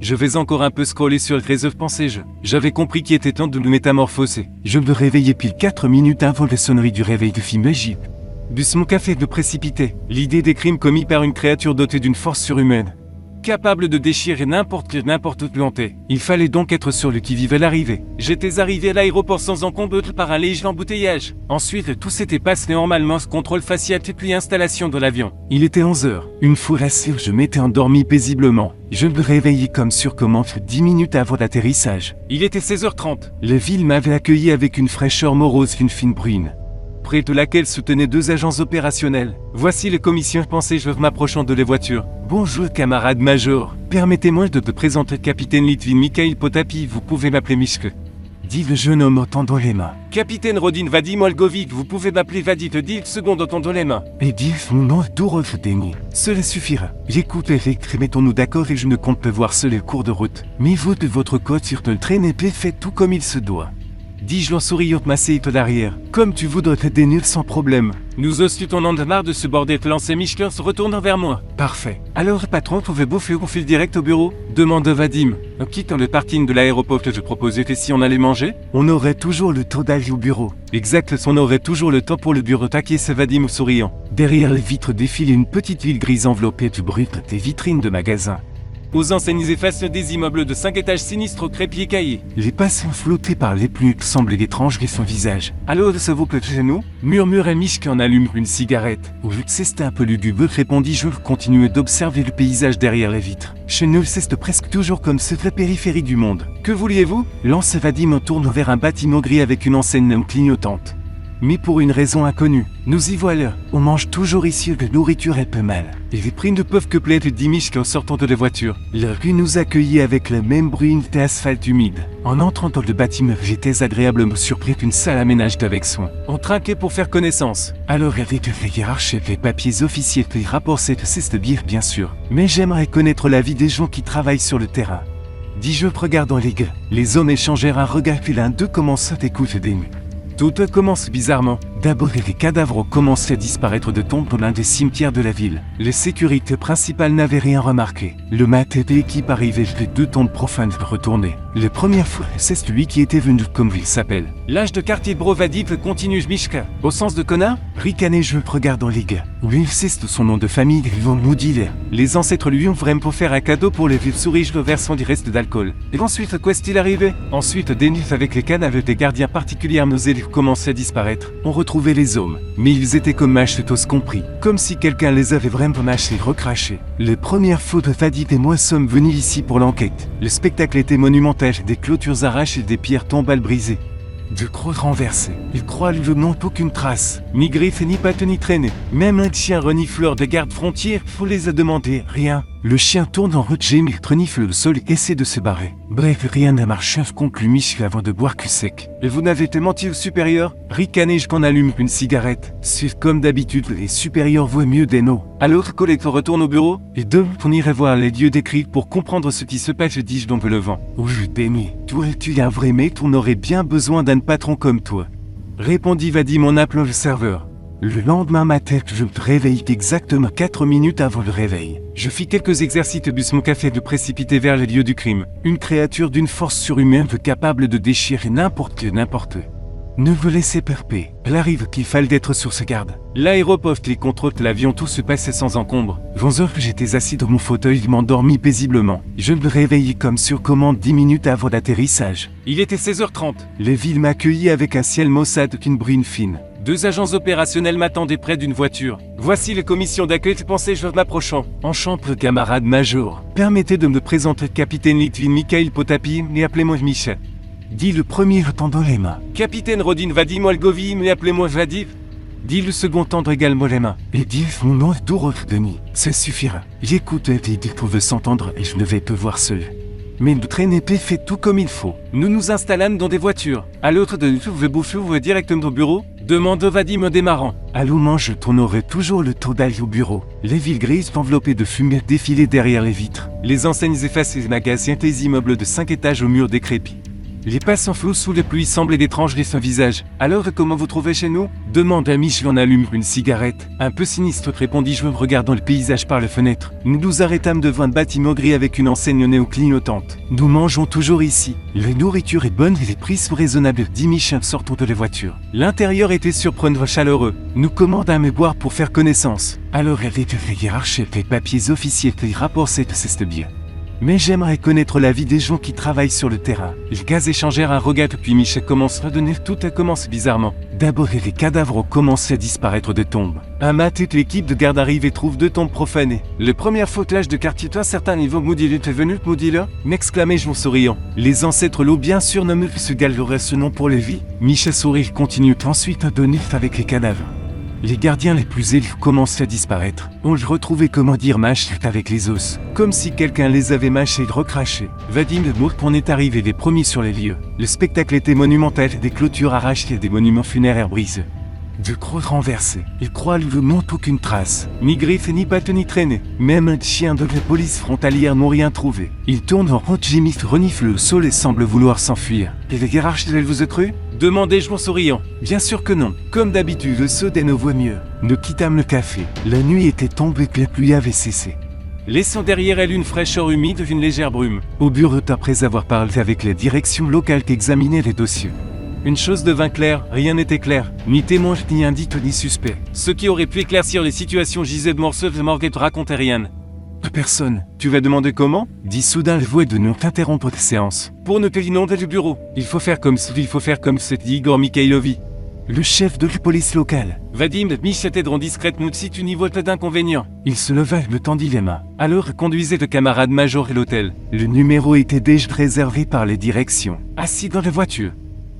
Je vais encore un peu scroller sur le réseau, pensais-je. J'avais compris qu'il était temps de me métamorphoser. Je me réveillais pile 4 minutes avant la sonnerie du réveil du film Égypte. Bus mon café de précipiter. L'idée des crimes commis par une créature dotée d'une force surhumaine. Capable de déchirer n'importe où planté. Il fallait donc être sur le qui-vive à l'arrivée. J'étais arrivé à l'aéroport sans encombre par un léger embouteillage. Ensuite, tout s'était passé normalement, contrôle facial puis installation de l'avion. Il était 11h. Une fois rassuré, je m'étais endormi paisiblement. Je me réveillais comme sur commande 10 minutes avant l'atterrissage. Il était 16h30. La ville m'avait accueilli avec une fraîcheur morose, une fine bruine, près de laquelle se tenaient 2 agents opérationnels. Voici les commissions, pensais-je m'approchant de les voitures. Bonjour camarade major. Permettez-moi de te présenter capitaine Litvin Mikhail Potapi, vous pouvez m'appeler Mishke. Dit le jeune homme en tendant les mains. Capitaine Rodin Vadim Olgovic, vous pouvez m'appeler Vadit 10 secondes en tendant les mains. Et dit mon nom Dourov Deni. Cela suffira. J'écoute Eric, mettons-nous d'accord et je ne compte pas voir seul le cours de route. Mais vous de votre côté sur le train et faites tout comme il se doit. Dis-je en souriant massé d'arrière. Comme tu voudrais te dénir sans problème. Nous aussi on en a marre de ce bordel, lancer Mishka se retournant vers moi. Parfait. Alors patron, pouvez bouffer ou file direct au bureau? Demande Vadim. En quittant le parking de l'aéroport que je proposais, et si on allait manger? On aurait toujours le temps d'aller au bureau. Exact, on aurait toujours le temps pour le bureau, taquier Vadim souriant. Derrière les vitres défile une petite ville grise enveloppée du bruit des vitrines de magasins. Aux enseignes effacent des immeubles de 5 étages sinistres crépiers caillés. Les passants flottés par les pluies semblent étranges et son visage. Alors, ça vous plaît chez nous? Murmura Mishka en allume une cigarette. Vu que c'est un peu lugubre, répondis-je, continuer d'observer le paysage derrière les vitres. Chez nous, c'est presque toujours comme cette vraie périphérie du monde. Que vouliez-vous? Lance Vadim tourne vers un bâtiment gris avec une enseigne clignotante. Mais pour une raison inconnue, nous y voilà. On mange toujours ici, la nourriture est peu mal. Et les prix ne peuvent que plaire, dit Mishka en sortant de la voiture. La rue nous accueillit avec le même bruit d'asphalte humide. En entrant dans le bâtiment, j'étais agréablement surpris qu'une salle aménagée avec soin. On trinquait pour faire connaissance. Alors avec les hiérarchies, les papiers officiels, les rapports, c'est bière bien sûr. Mais j'aimerais connaître l'avis des gens qui travaillent sur le terrain. Dis-je regardant les gars. Les hommes échangèrent un regard puis l'un d'eux commença à écouter des nuits. Tout commence bizarrement. D'abord, les cadavres ont commencé à disparaître de tombes dans l'un des cimetières de la ville. Les sécurités principales n'avaient rien remarqué. Le mat et l'équipe arrivaient, les 2 tombes profanes retournées. La première fois, c'est celui qui était venu, comme il s'appelle. L'âge de quartier de Brovadiv continue Mishka. Au sens de connard? Ricané-je regardant les gars. Oui, c'est son nom de famille, ils vont nous dire. Les ancêtres lui ont vraiment offert un cadeau pour les vieux souris le versant du reste d'alcool. Et ensuite, qu'est-il arrivé? Ensuite, Denis avec les cannes avec des gardiens particulièrement zélés commençaient à disparaître. On retrouvait les hommes, mais ils étaient comme mâchés tous compris. Comme si quelqu'un les avait vraiment mâchés, recrachés. Les premières fois de Vadit et moi sommes venus ici pour l'enquête. Le spectacle était monumental, des clôtures arrachées et des pierres tombales brisées. De croix renversées. Ils croient le n'ont aucune trace. Ni griffe ni patte ni traînée. Même un chien renifleur de garde-frontière, faut les a demandé, rien. Le chien tourne en route, gémit, renifle le sol et essaie de se barrer. Bref, rien n'a marché, conclut Michel avant de boire cul sec. Et vous n'avez été menti au supérieur? Ricané-je qu'en allume une cigarette. C'est comme d'habitude, les supérieurs voient mieux des noms. Alors, collecteur retourne au bureau? Et deux, on irait voir les lieux décrits pour comprendre ce qui se passe, dis-je dans le vent. Oui, Bémi, toi, tu es un vrai mec, on aurait bien besoin d'un patron comme toi. Répondit Vadim en appelant le serveur. Le lendemain matin, je me réveille exactement 4 minutes avant le réveil. Je fis quelques exercices, bus mon café de précipiter vers les lieux du crime. Une créature d'une force surhumaine capable de déchirer n'importe où. Ne vous laissez perper. Elle arrive qu'il fallait être sur ses gardes. L'aéroport, les contrôles de l'avion, tout se passait sans encombre. 11 heures que j'étais assis dans mon fauteuil, je m'endormis paisiblement. Je me réveillais comme sur commande 10 minutes avant l'atterrissage. Il était 16h30. Les villes m'accueillit avec un ciel maussade d'une bruine fine. 2 agents opérationnels m'attendaient près d'une voiture. Voici les commissions d'accueil, pensais-je m'approchant. Enchanté, camarade major. Permettez de me présenter capitaine Litvin Mikhail Potapi, mais appelez-moi Michel. Dit le premier tendant les mains. Capitaine Rodin Vadim Olgovi, mais appelez-moi Vadiv. Dit le second tendre également les mains. Et dit mon nom est Dourov Deni. Ça suffira. J'écoute et dit qu'on veut s'entendre et je ne vais te voir seul. Mais le train épais fait tout comme il faut. Nous nous installâmes dans des voitures. À l'autre de nous, vous pouvez bouffer ou directement au bureau? Demande Vadim en démarrant. À l'ouman, je tournerai toujours le temps d'aller au bureau. Les villes grises enveloppées de fumée défilaient derrière les vitres. Les enseignes effacées, magasins et immeubles de 5 étages aux murs décrépits. Les passants flous sous la pluie semblaient d'étranges dessins visage. Alors comment vous trouvez chez nous? Demande Mich en allume une cigarette. Un peu sinistre répondis-je en regardant le paysage par la fenêtre. Nous nous arrêtâmes devant un bâtiment gris avec une enseigne néo-clignotante. Nous mangeons toujours ici. La nourriture est bonne et les prix sont raisonnables, dit Mich en sortant de la voiture. L'intérieur était surprenant chaleureux. Nous commandâmes à boire pour faire connaissance. Alors avec les hiérarchies, les papiers officiels, les rapports, c'est bien. Mais j'aimerais connaître l'avis des gens qui travaillent sur le terrain. Les gars échangèrent un regard puis Michel commence à donner, tout a commencé bizarrement. D'abord les cadavres ont commencé à disparaître de tombes. Un matin, l'équipe de garde arrive et trouve 2 tombes profanées. Le premier fautelage de quartier, un certain niveau Moudil est venu, Moudil, m'exclamai-je en souriant. Les ancêtres l'ont bien surnommé ce galaurait ce nom pour les vies. Michel sourit continue ensuite à donner avec les cadavres. Les gardiens les plus élevés commençaient à disparaître. On le retrouvait comment dire mâché avec les os. Comme si quelqu'un les avait mâchés et recrachés. Vadim de Mourk on est arrivé les premiers sur les lieux. Le spectacle était monumental, des clôtures arrachées et des monuments funéraires brisés. De crocs renversés. Il croit lui manque aucune trace. Ni griffe ni patte ni traînée. Même un chien de la police frontalière n'ont rien trouvé. Il tourne en rond, Jimmy renifle le sol et semble vouloir s'enfuir. Et les hiérarchies, elle vous a cru? Demandai-je en souriant. Bien sûr que non. Comme d'habitude, le Soden ne voit mieux. Nous quittâmes le café. La nuit était tombée et la pluie avait cessé. Laissant derrière elle une fraîcheur humide, une légère brume. Au bureau, après avoir parlé avec la direction locale qui examinait les dossiers. Une chose devint claire, rien n'était clair, ni témoin, ni indice, ni suspect. Ce qui aurait pu éclaircir les situations gisait de morceaux de Morgate racontait rien. Personne. Tu vas demander comment? Dit soudain la voix de nous interrompre la séance. Pour ne pas inonder le bureau. Il faut faire comme ce dit Igor Mikhailovi. Le chef de la police locale. Vadim, Mich était discrètement si tu n'y vois pas d'inconvénient. Il se leva et me tendit les mains. Alors conduisait le camarade major à l'hôtel. Le numéro était déjà réservé par les directions. Assis dans la voiture.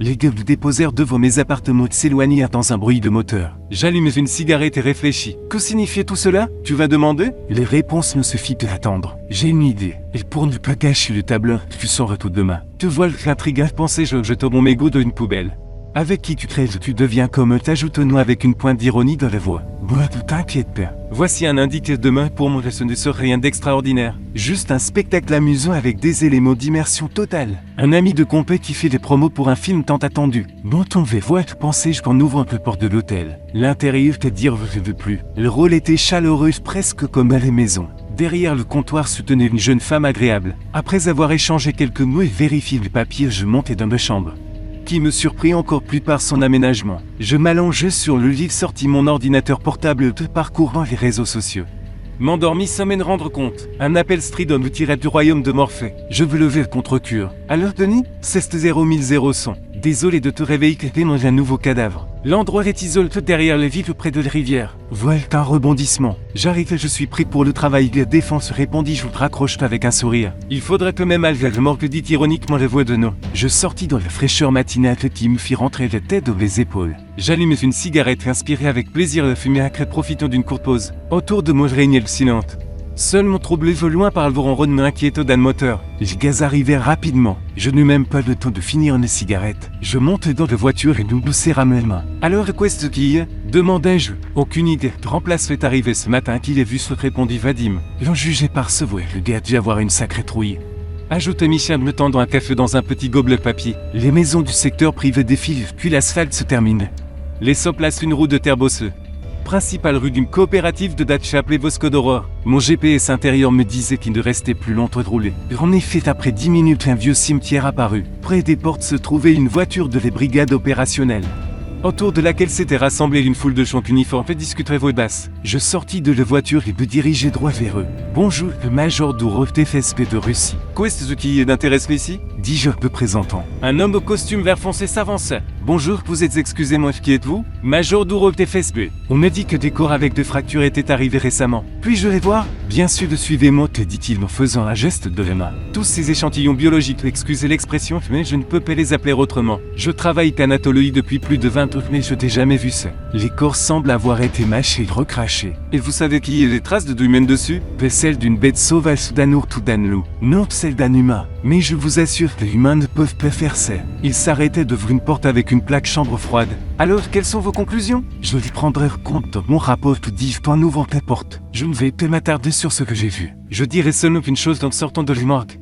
Les gars nous déposèrent devant mes appartements s'éloignèrent dans un bruit de moteur. J'allumai une cigarette et réfléchis. Que signifiait tout cela? Tu vas demander? Les réponses ne se fit que attendre. J'ai une idée. Et pour ne pas gâcher le tableau, tu sors tout demain. Te voilà l'intrigue, pensais-je, je tombe mon mégot dans une poubelle. Avec qui tu crèves, tu deviens comme t'ajoute-nous avec une pointe d'ironie dans la voix. Moi, ne t'inquiète pas. Voici un indice demain pour moi, ce ne serait rien d'extraordinaire. Juste un spectacle amusant avec des éléments d'immersion totale. Un ami de compé qui fait des promos pour un film tant attendu. Bon, on va voir, pensais-je qu'en ouvrant la porte de l'hôtel. L'intérieur, te dire, je ne veux plus. Le rôle était chaleureux, presque comme à la maison. Derrière le comptoir se tenait une jeune femme agréable. Après avoir échangé quelques mots et vérifié les papiers, je montai dans ma chambre. Qui me surprit encore plus par son aménagement. Je m'allongeai sur le lit, sortis mon ordinateur portable parcourant les réseaux sociaux. M'endormis sans m'en rendre compte. Un appel strident me tirait du royaume de Morphée. Je veux lever le contre-cure. Alors Denis, c'est 0 Désolé de te réveiller dans un nouveau cadavre. L'endroit est isolé derrière les villes près de la rivière. Voilà un rebondissement. J'arrive et je suis pris pour le travail de la défense, répondis-je raccroche avec un sourire. Il faudrait que même malgré le morgue dit ironiquement la voix de nous. Je sortis dans la fraîcheur matinale qui me fit rentrer la tête dans les épaules. J'allumai une cigarette et inspirai avec plaisir la fumée acre profitant d'une courte pause. Autour de moi régnait le silence. Seul mon trouble au loin par le ronronnement inquiétant d'un moteur. Les gaz arrivaient rapidement. Je n'eus même pas le temps de finir une cigarette. Je montai dans la voiture et nous serrâmes les mains. Alors, qu'est-ce qui est? Demandai-je. Aucune idée. Remplace est arrivé ce matin qu'il ait vu se répondit Vadim. L'on jugeait par ce voie. Le gars a dû avoir une sacrée trouille. Ajouta Michel me tendant un café dans un petit gobelet de papier. Les maisons du secteur privé défilent, puis l'asphalte se termine. Les sauts placent une roue de terre bosseux. Principale rue d'une coopérative de date appelée Bosco d'Aurore. Mon GPS intérieur me disait qu'il ne restait plus longtemps de rouler. En effet, après 10 minutes, un vieux cimetière apparut. Près des portes se trouvait une voiture de la brigade opérationnelle, autour de laquelle s'était rassemblée une foule de gens uniformes et discuteraient voix basse. Je sortis de la voiture et me dirigeai droit vers eux. Bonjour, le major Dourov FSP de Russie. Qu'est-ce qui est d'intérêt ici? Dis-je me présentant. Un homme au costume vert foncé s'avança. Bonjour, vous êtes excusez-moi, qui êtes-vous? Major Dourov FSB. On m'a dit que des corps avec des fractures étaient arrivés récemment. Puis-je les voir? Bien sûr, suivez-moi, dit-il en faisant un geste de la main. Tous ces échantillons biologiques, excusez l'expression, mais je ne peux pas les appeler autrement. Je travaille qu'anatologie depuis plus de 20 ans, mais je n'ai jamais vu ça. Les corps semblent avoir été mâchés et recrachés. Et vous savez qu'il y a des traces de humaines dessus? Celle d'une bête sauvage d'un ours ou d'un loup. Non, celle d'un humain. Mais je vous assure que les humains ne peuvent pas faire ça. Ils s'arrêtaient devant une porte avec une plaque chambre froide. Alors, quelles sont vos conclusions? Je les prendrai compte dans mon rapport, dis-je en ouvrant la porte. Je ne vais pas m'attarder sur ce que j'ai vu. Je dirai seulement une chose en sortant de la morgue.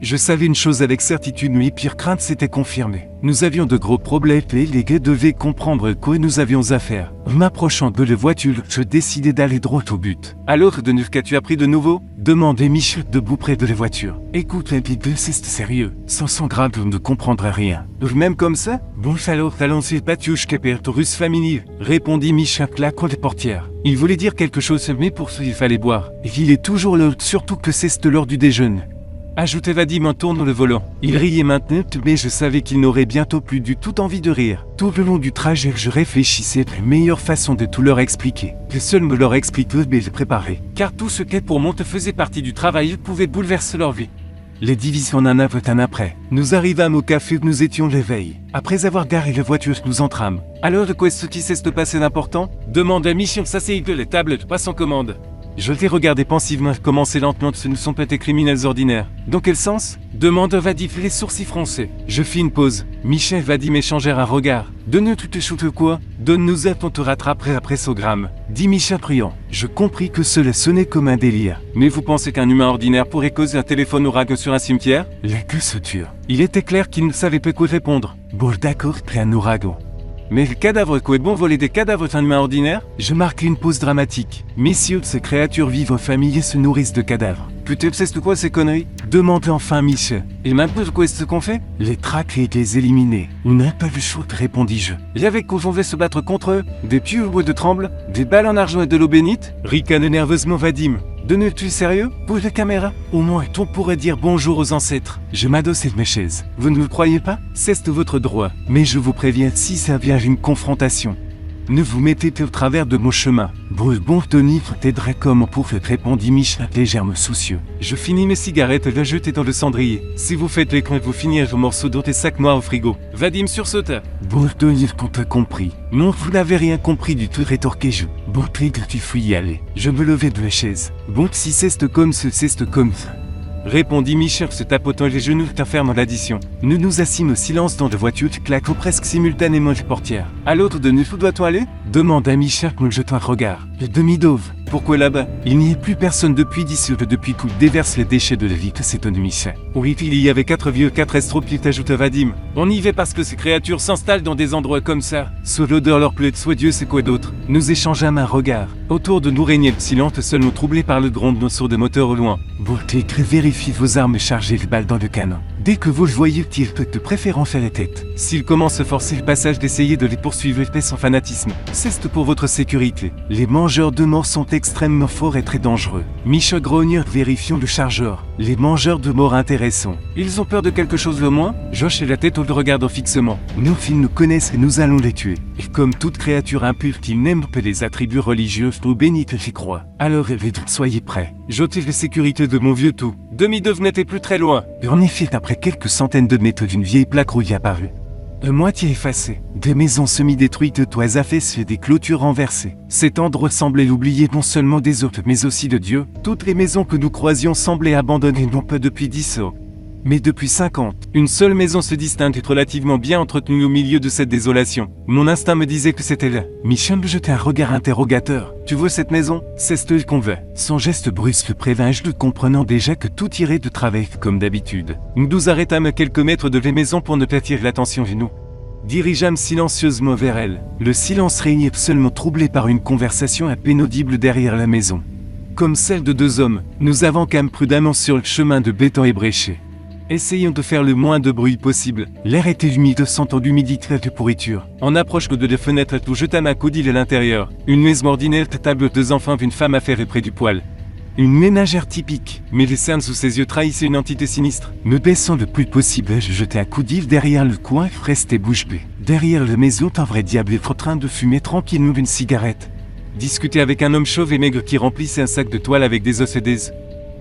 Je savais une chose avec certitude, mes pires craintes s'étaient confirmées. Nous avions de gros problèmes et les gars devaient comprendre quoi nous avions à faire. En m'approchant de la voiture, je décidai d'aller droit au but. Alors, de neuf qu'as-tu appris de nouveau? Demandait Michel debout près de la voiture. Écoute, c'est sérieux. Sans grave, on ne comprendra rien. Même comme ça? Bon alors, allons-y, Batiushka Pertorus famille, répondit Michel claquant les portières. Il voulait dire quelque chose, mais pour ce il fallait boire. Et il est toujours là, surtout que c'est l'heure du déjeuner. Ajoutait Vadim en tournant le volant. Il riait maintenant, mais je savais qu'il n'aurait bientôt plus du tout envie de rire. Tout le long du trajet, je réfléchissais à la meilleure façon de tout leur expliquer. Que seul me leur explique, mais je préparais. Car tout ce qu'est pour Monte faisait partie du travail pouvait bouleverser leur vie. Les divisions en avaient un après. Nous arrivâmes au café où nous étions l'éveil. Après avoir garé la voiture, nous entrâmes. Alors de quoi est-ce qui s'est passé d'important? Demanda Michel s'asseyant que les tables passent en commande. Je les regardais pensivement commencer lentement, ce ne sont pas des criminels ordinaires. Dans quel sens? Demanda Vadim les sourcils froncés. Je fis une pause. Michel et Vadim échangèrent un regard. Donne-nous tu te shootes quoi? Donne-nous un, on te rattraperait après ce gramme. Dit Michel priant. Je compris que cela sonnait comme un délire. Mais vous pensez qu'un humain ordinaire pourrait causer un téléphone ouragan sur un cimetière? La queue se tue. Il était clair qu'il ne savait pas quoi répondre. Bon d'accord, près un ouragan. Mais le cadavre, quoi est bon voler des cadavres d'un humain ordinaire? Je marque une pause dramatique. Messieurs, ces créatures vivent en famille et se nourrissent de cadavres. Putain, c'est quoi ces conneries? Demande enfin Michel. Et maintenant, quoi est-ce qu'on fait? Les traquer et les éliminer. On n'a pas vu chaud, répondis-je. Il y avait qu'on devait se battre contre eux? Des pieux au bois de tremble? Des balles en argent et de l'eau bénite? Ricane nerveusement Vadim. Tu es sérieux? Pour la caméra? Au moins, on pourrait dire bonjour aux ancêtres. Je m'adossais de mes chaises. Vous ne le croyez pas? C'est votre droit. Mais je vous préviens, si ça vient une confrontation, ne vous mettez au travers de mon chemin. Bon, Tony, t'aiderai comme pour te répondit Michel, légèrement soucieux. Je finis mes cigarettes et les jeter dans le cendrier. Si vous faites les cons, vous finirez vos morceaux dans tes sacs noirs au frigo. Vadim sursauta. Bon, Tony, qu'on t'a compris. Non, vous n'avez rien compris du tout, rétorquai-je. Bon, Trigger, tu fouilles y aller. Je me levai de la chaise. Bon, si c'est comme ça. Répondit Michel se tapotant les genoux en fermant l'addition. Nous nous assîmes au silence dans la voiture, claquant presque simultanément les portières. À l'autre de nous, où doit-on aller? Demanda Michel en me jetant un regard. Le demi-dove. Pourquoi là-bas? Il n'y a plus personne depuis depuis qu'on déverse les déchets de la vie, que s'étonne Michel. Oui, il y avait 4 vieux, 4 estropites, ajouta Vadim. On y va parce que ces créatures s'installent dans des endroits comme ça. Sous l'odeur leur plaît, soit Dieu c'est quoi d'autre. Nous échangeâmes un regard. Autour de nous régnait le silence, seulement troublé par le drone de nos sourds de moteur au loin. Voltez, vérifiez vos armes et chargez les balles dans le canon. Dès que vous le voyez, tire de préférence à la tête. S'il commence à forcer le passage, d'essayer de les poursuivre sans fanatisme. C'est pour votre sécurité. Les mangeurs de morts sont extrêmement forts et très dangereux. Michel grogne, vérifions le chargeur. Les mangeurs de morts intéressants. Ils ont peur de quelque chose au moins? Josh et la tête au le regardant fixement. Nos filles nous connaissent et nous allons les tuer. Et comme toute créature impure, ils n'aiment pas les attributs religieux ou bénites, j'y crois. Alors, soyez prêts. J'ôtais la sécurité de mon vieux tout. Demi-dove n'était plus très loin. En effet, après quelques centaines de mètres d'une vieille plaque rouille apparue. À moitié effacée, des maisons semi-détruites, toits affaissés et des clôtures renversées. Cet endroit semblait l'oublier non seulement des autres, mais aussi de Dieu. Toutes les maisons que nous croisions semblaient abandonnées non pas depuis 10 ans, mais depuis 50. Une seule maison se distingue être relativement bien entretenue au milieu de cette désolation. Mon instinct me disait que c'était là. Michel me jetait un regard interrogateur. Tu vois cette maison? C'est ce qu'on veut. Son geste brusque prévint-je, comprenant déjà que tout irait de travers comme d'habitude. Nous nous arrêtâmes à quelques mètres de la maison pour ne pas attirer l'attention vers nous. Dirigeâmes silencieusement vers elle. Le silence régnait seulement troublé par une conversation à peine audible derrière la maison. Comme celle de deux hommes, nous avançâmes prudemment sur le chemin de béton ébréché. Essayons de faire le moins de bruit possible. L'air était humide, sentant l'humidité de pourriture. En approche de la fenêtre, nous jetâmes un coup d'île à l'intérieur. Une maison ordinaire, table, 2 enfants, une femme affairée près du poêle. Une ménagère typique. Mais les cernes sous ses yeux trahissaient une entité sinistre. Me baissant le plus possible, je jetai un coup d'île derrière le coin, resté bouche bée. Derrière la maison, un vrai diable est en train de fumer tranquillement une cigarette. Discuter avec un homme chauve et maigre qui remplissait un sac de toile avec des os et des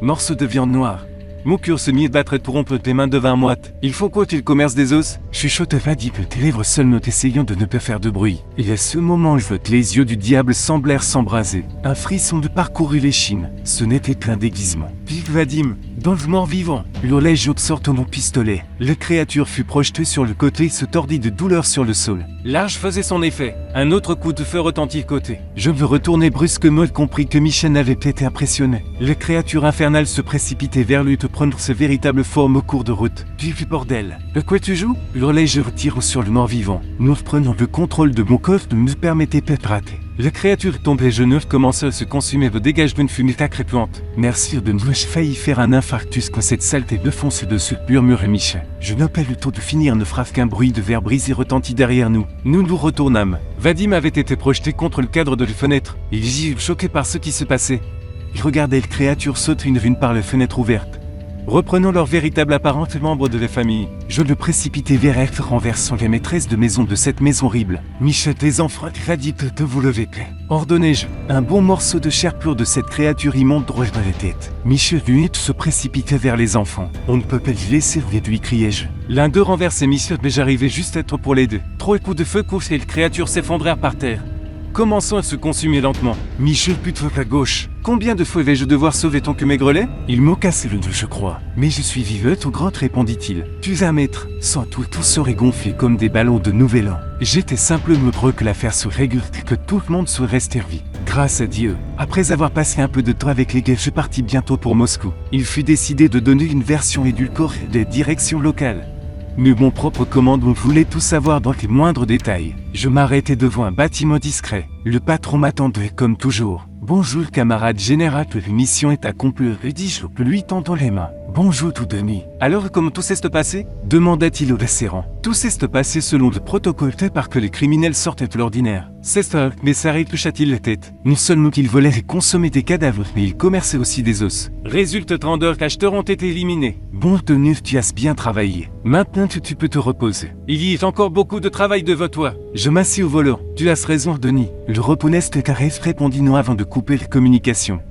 morceaux de viande noire. Mon cœur se mit à battre pour rompre tes mains de vin moite. Il faut quoi, tu le commerce des os? Chuchote Vadim, tes lèvres seulement essayant de ne pas faire de bruit. Et à ce moment, je vois que les yeux du diable semblèrent s'embraser. Un frisson de parcourut l'échine. Ce n'était qu'un déguisement. Vive Vadim, dans le mort-vivant, hurlai-je en sortant mon pistolet. La créature fut projetée sur le côté et se tordit de douleur sur le sol. L'arche faisait son effet. Un autre coup de feu retentit côté. Je me retournai brusquement et compris que Michel avait été impressionné. La créature infernale se précipitait vers lui de prendre sa véritable forme au cours de route. Vive bordel. De quoi tu joues? Hurlai-je retire sur le mort-vivant. Nous reprenons le contrôle de mon coffre ne me permettait pas de rater. La créature tombait genoux commença à se consumer au dégage d'une fumée accrépante. Merci de nous, j'ai failli faire un infarctus quand cette saleté me fonce dessus, murmurait Michel. Je n'ai pas le temps de finir ne phrase qu'un bruit de verre brisé retentit derrière nous. Nous nous retournâmes. Vadim avait été projeté contre le cadre de la fenêtre. Il gît choqué par ce qui se passait. Il regardait la créature sauter une par la fenêtre ouverte. Reprenons leur véritable apparence membre de la famille. Je le précipitai vers elle, renversant les maîtresses de maison de cette maison horrible. Michel, les enfants, radite de vous lever, ordonnai-je. Un bon morceau de chair pure de cette créature immonde droit dans la tête. Michel lui se précipitait vers les enfants. On ne peut pas les laisser, lui criai-je. L'un d'eux renversait Michel, mais j'arrivais juste à être pour les deux. Trois coups de feu couchent et les créatures s'effondrèrent par terre. Commençons à se consumer lentement. Michel put à gauche. Combien de fois vais-je devoir sauver ton que maigrelet? Il m'a cassé le dos, je crois. Mais je suis viveux tout grand, répondit-il. Tu vas mettre. Sans tout serait gonflé comme des ballons de nouvel an. J'étais simplement heureux que l'affaire se règle et que tout le monde soit resté en vie. Grâce à Dieu. Après avoir passé un peu de temps avec les gars, je partis bientôt pour Moscou. Il fut décidé de donner une version édulcorée des directions locales. Mais mon propre commandement voulait tout savoir dans les moindres détails. Je m'arrêtai devant un bâtiment discret. Le patron m'attendait comme toujours. Bonjour camarade général, la mission est accomplie, dis-je, lui tendant les mains. Bonjour tout demi. Alors comment tout s'est passé? Demanda-t-il au lacerant. Tout s'est passé selon le protocole fait par que les criminels sortaient de l'ordinaire. C'est ça, mais ça toucha-t-il la tête? Non seulement qu'ils volaient et consommaient des cadavres, mais ils commerçaient aussi des os. Résulte 32 acheteurs ont été éliminés. Bon tenue, tu as bien travaillé. Maintenant tu peux te reposer. Il y a encore beaucoup de travail devant toi. Je m'assis au volant. Tu as raison, Denis. Le reponeste caresse répondit non avant de couper les communications.